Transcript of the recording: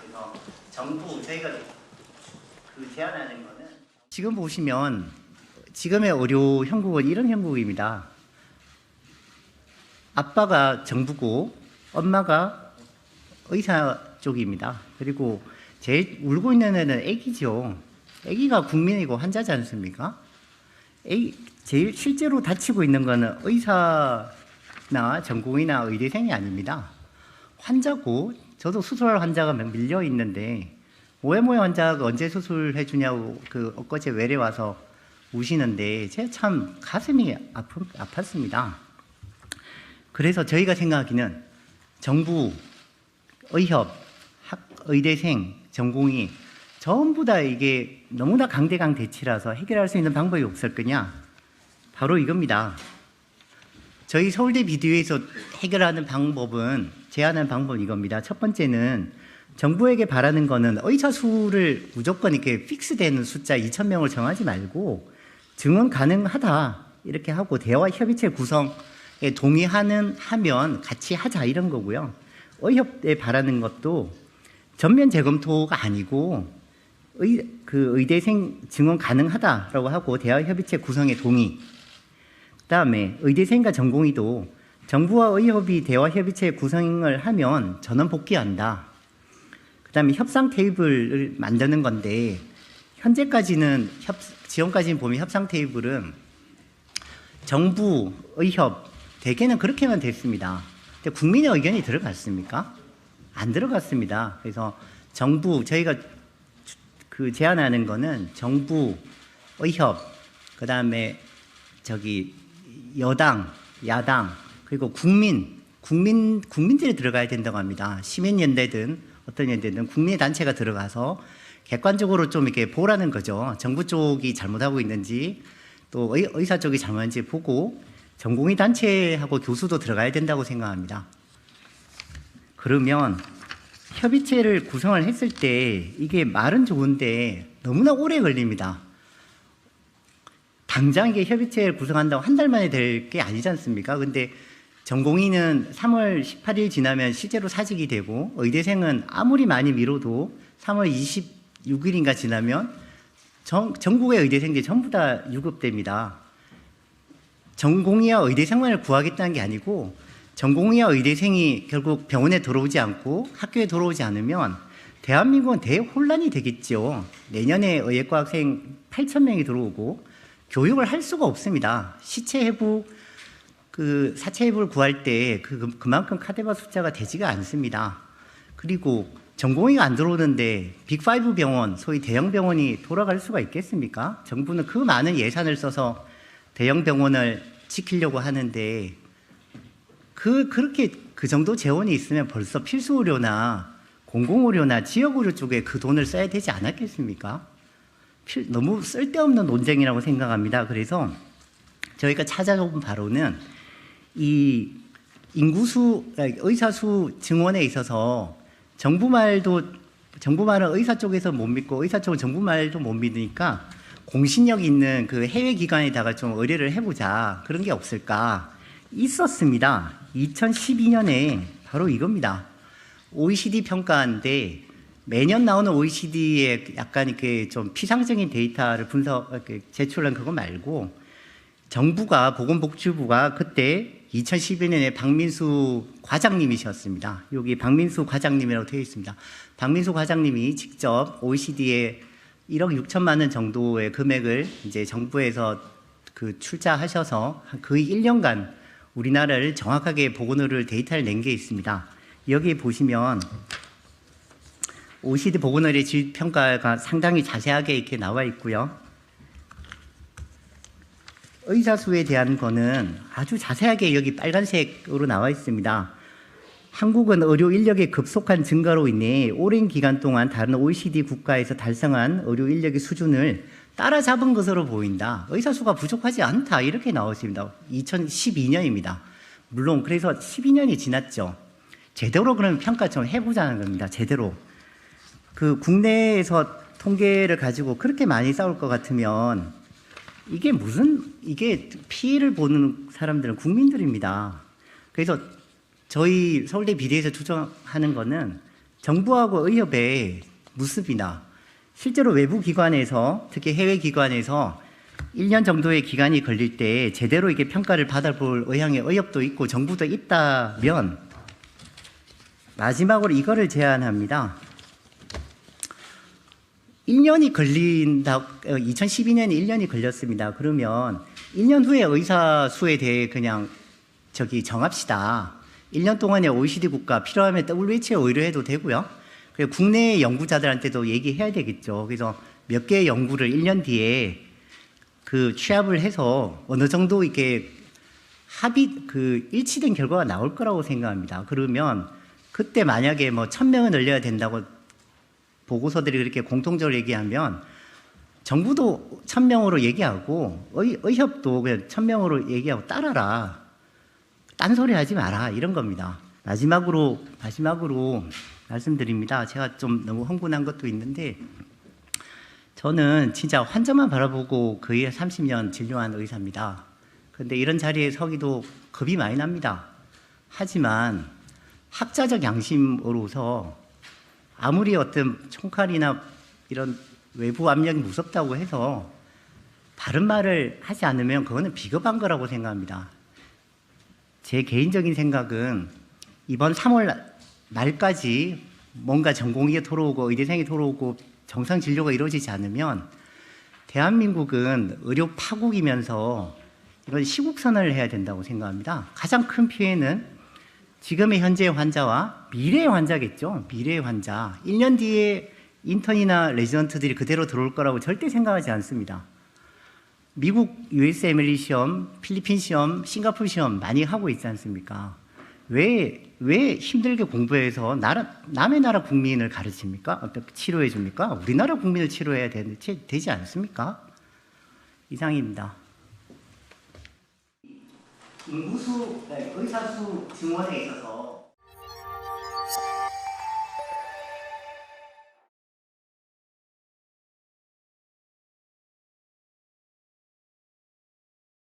그래서 정부 저희가 제안하는 거는 지금 보시면 지금의 의료 형국은 이런 형국입니다. 아빠가 정부고 엄마가 의사 쪽입니다. 그리고 제일 울고 있는 애는 애기죠. 애기가 국민이고 환자지 않습니까? 제일 실제로 다치고 있는 거는 의사나 전공의나 의대생이 아닙니다. 환자고, 저도 수술할 환자가 밀려 있는데 모야모야 환자가 언제 수술해 주냐고 엊그제 외래 와서 우시는데 제가 참 가슴이 아팠습니다. 그래서 저희가 생각하기는 정부, 의협, 의대생, 전공의 전부 다 이게 너무나 강대강 대치라서 해결할 수 있는 방법이 없을 거냐? 바로 이겁니다. 저희 서울대 비대위에서 해결하는 방법은, 제안하는 방법은 이겁니다. 첫 번째는 정부에게 바라는 거는 의사 수를 무조건 이렇게 픽스되는 숫자 2,000명을 정하지 말고 증원 가능하다 이렇게 하고 대화 협의체 구성에 동의하면 같이 하자 이런 거고요. 의협에 바라는 것도 전면 재검토가 아니고 의대생 증원 가능하다라고 하고 대화 협의체 구성에 동의. 그다음에 의대생과 전공의도 정부와 의협이 대화 협의체 구성을 하면 전원 복귀한다. 그다음에 협상 테이블을 만드는 건데 현재까지는 지금까지는 보면 협상 테이블은 정부, 의협 대개는 그렇게만 됐습니다. 근데 국민의 의견이 들어갔습니까? 안 들어갔습니다. 그래서 정부, 저희가 제안하는 거는 정부, 의협, 그다음에 여당, 야당, 그리고 국민들이 들어가야 된다고 합니다. 시민연대든 어떤 연대든 국민의 단체가 들어가서 객관적으로 좀 이렇게 보라는 거죠. 정부 쪽이 잘못하고 있는지 또 의사 쪽이 잘못한지 보고 전공의 단체하고 교수도 들어가야 된다고 생각합니다. 그러면 협의체를 구성을 했을 때 이게 말은 좋은데 너무나 오래 걸립니다. 당장 이게 협의체를 구성한다고 한 달 만에 될 게 아니지 않습니까? 근데 전공의는 3월 18일 지나면 실제로 사직이 되고 의대생은 아무리 많이 미뤄도 3월 26일인가 지나면 전국의 의대생들이 전부 다 유급됩니다. 전공의와 의대생만을 구하겠다는 게 아니고 전공의와 의대생이 결국 병원에 들어오지 않고 학교에 들어오지 않으면 대한민국은 대혼란이 되겠죠. 내년에 의예과 학생 8,000명이 들어오고 교육을 할 수가 없습니다. 사체 해부를 구할 때 그만큼 카데바 숫자가 되지가 않습니다. 그리고 전공의가 안 들어오는데 빅5 병원, 소위 대형 병원이 돌아갈 수가 있겠습니까? 정부는 그 많은 예산을 써서 대형 병원을 지키려고 하는데 그렇게 그 정도 재원이 있으면 벌써 필수 의료나 공공의료나 지역의료 쪽에 그 돈을 써야 되지 않았겠습니까? 너무 쓸데없는 논쟁이라고 생각합니다. 그래서 저희가 찾아본 바로는 이 의사수 증원에 있어서 정부 말은 의사 쪽에서 못 믿고 의사 쪽은 정부 말도 못 믿으니까 공신력 있는 그 해외 기관에다가 좀 의뢰를 해보자. 그런 게 없을까? 있었습니다. 2012년에 바로 이겁니다. OECD 평가인데 매년 나오는 OECD의 약간 이렇게 좀 피상적인 데이터를 제출한 그거 말고 정부가 보건복지부가 그때 2012년에 박민수 과장님이셨습니다. 여기 박민수 과장님이라고 되어 있습니다. 박민수 과장님이 직접 OECD에 1억 6천만 원 정도의 금액을 이제 정부에서 출자하셔서 거의 1년간 우리나라를 정확하게 보건의료 데이터를 낸 게 있습니다. 여기 보시면 OECD 보건의료 질평가가 상당히 자세하게 이렇게 나와 있고요. 의사 수에 대한 거는 아주 자세하게 여기 빨간색으로 나와 있습니다. 한국은 의료 인력의 급속한 증가로 인해 오랜 기간 동안 다른 OECD 국가에서 달성한 의료 인력의 수준을 따라잡은 것으로 보인다. 의사 수가 부족하지 않다. 이렇게 나와 있습니다. 2012년입니다. 물론 그래서 12년이 지났죠. 제대로 그러면 평가 좀 해보자는 겁니다. 제대로. 국내에서 통계를 가지고 그렇게 많이 싸울 것 같으면 이게 피해를 보는 사람들은 국민들입니다. 그래서 저희 서울대 비대에서 추정하는 거는 정부하고 의협의 모습이나 실제로 외부 기관에서 특히 해외 기관에서 1년 정도의 기간이 걸릴 때 제대로 이게 평가를 받아볼 의향의 의협도 있고 정부도 있다면 마지막으로 이거를 제안합니다. 1년이 걸린다, 2012년에 1년이 걸렸습니다. 그러면 1년 후에 의사 수에 대해 그냥 정합시다. 1년 동안의 OECD 국가 필요하면 WHO에 의뢰해도 되고요. 그리고 국내 연구자들한테도 얘기해야 되겠죠. 그래서 몇 개의 연구를 1년 뒤에 그 취합을 해서 어느 정도 이렇게 일치된 결과가 나올 거라고 생각합니다. 그러면 그때 만약에 뭐 1000명을 늘려야 된다고 보고서들이 그렇게 공통적으로 얘기하면 정부도 1000명으로 얘기하고 의협도 그냥 1000명으로 얘기하고 따라라. 딴소리 하지 마라. 이런 겁니다. 마지막으로 말씀드립니다. 제가 좀 너무 흥분한 것도 있는데 저는 진짜 환자만 바라보고 거의 30년 진료한 의사입니다. 그런데 이런 자리에 서기도 겁이 많이 납니다. 하지만 학자적 양심으로서 아무리 어떤 총칼이나 이런 외부 압력이 무섭다고 해서 바른 말을 하지 않으면 그거는 비겁한 거라고 생각합니다. 제 개인적인 생각은 이번 3월 말까지 뭔가 전공의가 돌아오고 의대생이 돌아오고 정상 진료가 이루어지지 않으면 대한민국은 의료 파국이면서 이건 시국선언을 해야 된다고 생각합니다. 가장 큰 피해는 지금의 현재의 환자와 미래의 환자겠죠. 미래의 환자. 1년 뒤에 인턴이나 레지던트들이 그대로 들어올 거라고 절대 생각하지 않습니다. 미국 USMLE 시험, 필리핀 시험, 싱가포르 시험 많이 하고 있지 않습니까? 왜 힘들게 공부해서 남의 나라 국민을 가르칩니까? 어떻게 치료해 줍니까? 우리나라 국민을 치료해야 되지 않습니까? 이상입니다. 의사수 증원에 있어서